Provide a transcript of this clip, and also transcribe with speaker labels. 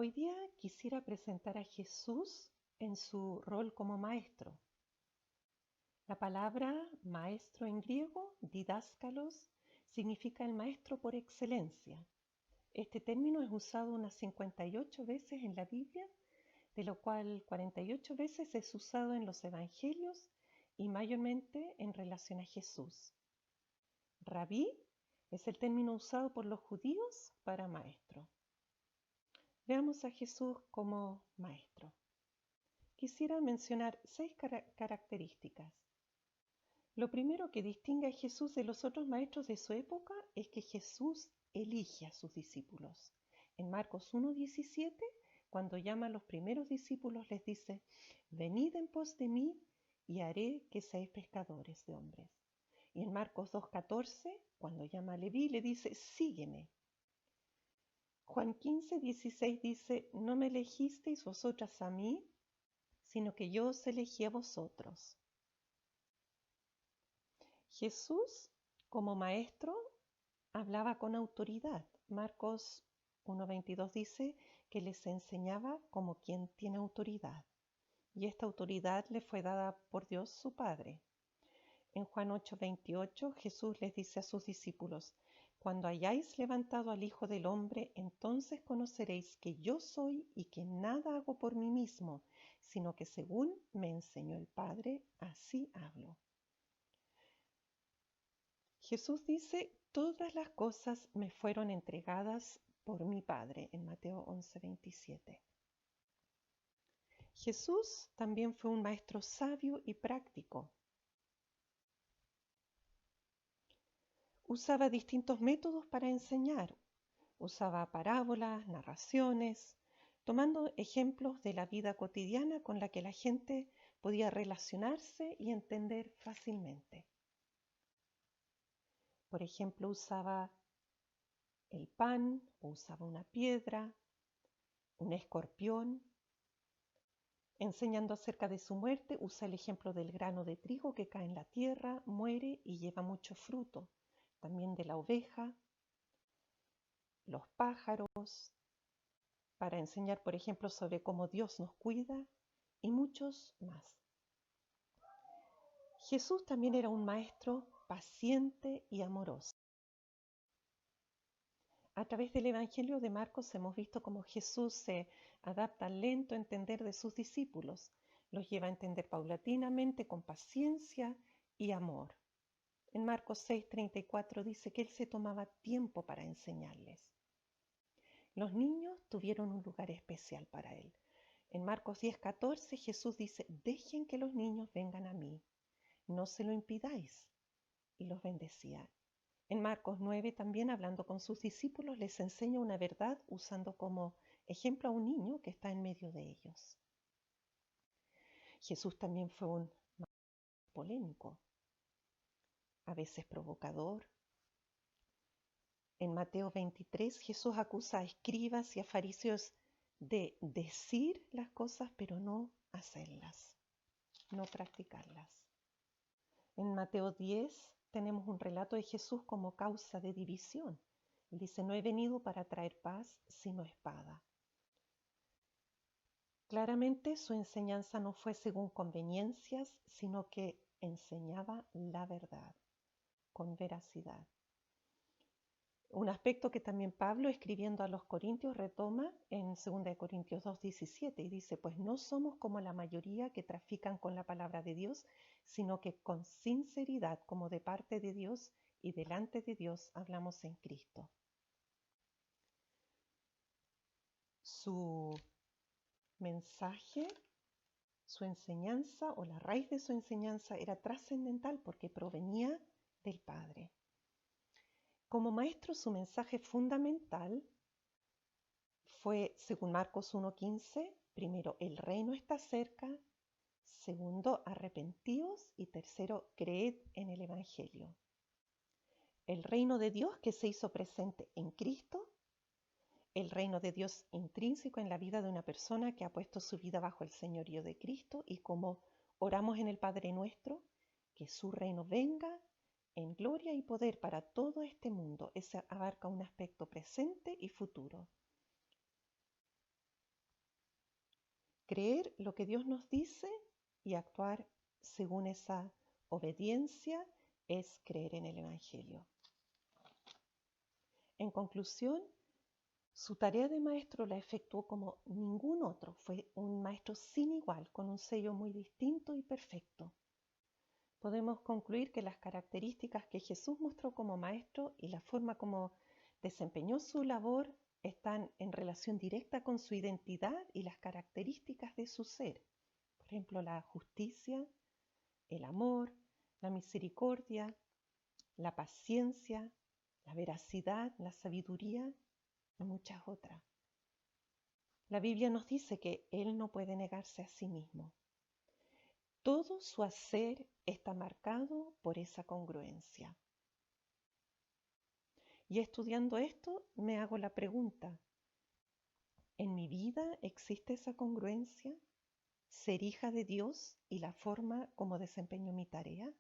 Speaker 1: Hoy día quisiera presentar a Jesús en su rol como maestro. La palabra maestro en griego, didáskalos, significa el maestro por excelencia. Este término es usado unas 58 veces en la Biblia, de lo cual 48 veces es usado en los evangelios y mayormente en relación a Jesús. Rabí es el término usado por los judíos para maestro. Veamos a Jesús como maestro. Quisiera mencionar 6 características. Lo primero que distingue a Jesús de los otros maestros de su época es que Jesús elige a sus discípulos. En Marcos 1:17, cuando llama a los primeros discípulos, les dice: venid en pos de mí y haré que seáis pescadores de hombres. Y en Marcos 2:14, cuando llama a Leví, le dice: sígueme. Juan 15:16 dice: no me elegisteis vosotras a mí, sino que yo os elegí a vosotros. Jesús, como maestro, hablaba con autoridad. Marcos 1:22 dice que les enseñaba como quien tiene autoridad, y esta autoridad le fue dada por Dios su Padre. En Juan 8:28 Jesús les dice a sus discípulos: cuando hayáis levantado al Hijo del Hombre, entonces conoceréis que yo soy y que nada hago por mí mismo, sino que según me enseñó el Padre, así hablo. Jesús dice: todas las cosas me fueron entregadas por mi Padre, en Mateo 11:27. Jesús también fue un maestro sabio y práctico. Usaba distintos métodos para enseñar. Usaba parábolas, narraciones, tomando ejemplos de la vida cotidiana con la que la gente podía relacionarse y entender fácilmente. Por ejemplo, usaba el pan, o usaba una piedra, un escorpión. Enseñando acerca de su muerte, usa el ejemplo del grano de trigo que cae en la tierra, muere y lleva mucho fruto. También de la oveja, los pájaros, para enseñar, por ejemplo, sobre cómo Dios nos cuida y muchos más. Jesús también era un maestro paciente y amoroso. A través del Evangelio de Marcos hemos visto cómo Jesús se adapta al lento entender de sus discípulos, los lleva a entender paulatinamente, con paciencia y amor. En Marcos 6:34 dice que Él se tomaba tiempo para enseñarles. Los niños tuvieron un lugar especial para Él. En Marcos 10:14 Jesús dice: dejen que los niños vengan a mí, no se lo impidáis, y los bendecía. En Marcos 9 también, hablando con sus discípulos, les enseña una verdad usando como ejemplo a un niño que está en medio de ellos. Jesús también fue un polémico, a veces provocador. En Mateo 23 Jesús acusa a escribas y a fariseos de decir las cosas pero no hacerlas, no practicarlas. En Mateo 10 tenemos un relato de Jesús como causa de división. Él dice: no he venido para traer paz, sino espada. Claramente su enseñanza no fue según conveniencias, sino que enseñaba la verdad, con veracidad. Un aspecto que también Pablo, escribiendo a los Corintios, retoma en 2 Corintios 2:17 y dice: pues no somos como la mayoría que trafican con la palabra de Dios, sino que con sinceridad, como de parte de Dios y delante de Dios, hablamos en Cristo. Su mensaje, su enseñanza, o la raíz de su enseñanza, era trascendental porque provenía del Padre. Como maestro, su mensaje fundamental fue, según Marcos 1:15, primero: el reino está cerca; segundo: arrepentíos; y tercero: creed en el Evangelio. El reino de Dios que se hizo presente en Cristo, el reino de Dios intrínseco en la vida de una persona que ha puesto su vida bajo el señorío de Cristo, y como oramos en el Padre Nuestro, que su reino venga en gloria y poder para todo este mundo. Ese abarca un aspecto presente y futuro. creer lo que Dios nos dice y actuar según esa obediencia es creer en el Evangelio. En conclusión, su tarea de maestro la efectuó como ningún otro. Fue un maestro sin igual, con un sello muy distinto y perfecto. Podemos concluir que las características que Jesús mostró como maestro y la forma como desempeñó su labor están en relación directa con su identidad y las características de su ser. Por ejemplo, la justicia, el amor, la misericordia, la paciencia, la veracidad, la sabiduría y muchas otras. La Biblia nos dice que Él no puede negarse a sí mismo. Todo su hacer está marcado por esa congruencia. Y estudiando esto, me hago la pregunta, ¿en mi vida existe esa congruencia? ¿Ser hija de Dios y la forma como desempeño mi tarea?